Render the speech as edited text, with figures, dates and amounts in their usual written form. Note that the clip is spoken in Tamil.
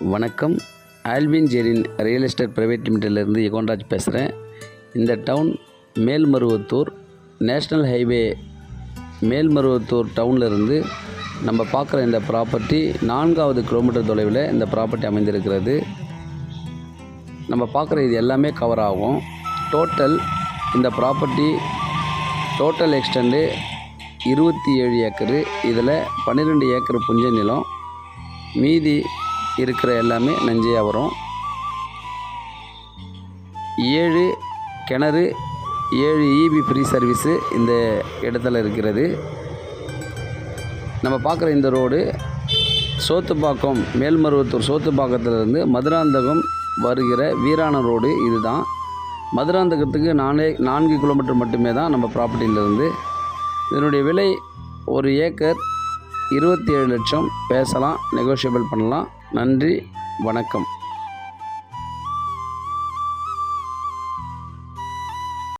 வணக்கம். Alvin Jerin real estate private லிமிடெட்லேருந்து யகோன்ராஜ் பேசுகிறேன். இந்த town Melmaruvathur national highway Melmaruvathur டவுன்லேருந்து நம்ம பார்க்குற இந்த ப்ராப்பர்ட்டி 4வது கிலோமீட்டர் தொலைவில் இந்த ப்ராப்பர்ட்டி அமைந்திருக்கிறது. நம்ம பார்க்குற இது எல்லாமே கவர் ஆகும். இந்த ப்ராப்பர்ட்டி டோட்டல் எக்ஸ்டெண்டு 27 ஏக்கரு. இதில் 12 ஏக்கர் புஞ்ச நிலம், மீதி இருக்கிற எல்லாமே நஞ்சையாக வரும். 7 கிணறு, 7 EB ஃப்ரீ சர்வீஸு இந்த இடத்துல இருக்கிறது. நம்ம பார்க்குற இந்த ரோடு சோத்துப்பாக்கம், மேல்மருவத்தூர் சோத்துப்பாக்கத்திலிருந்து மதுராந்தகம் வருகிற வீராணம் ரோடு இதுதான். மதுராந்தகத்துக்கு 4 கிலோமீட்டர் மட்டுமே தான் நம்ம ப்ராப்பர்ட்டியிலிருந்து. இதனுடைய விலை 1 ஏக்கர் 27 லட்சம். பேசலாம், நெகோஷியபிள் பண்ணலாம். நன்றி, வணக்கம்.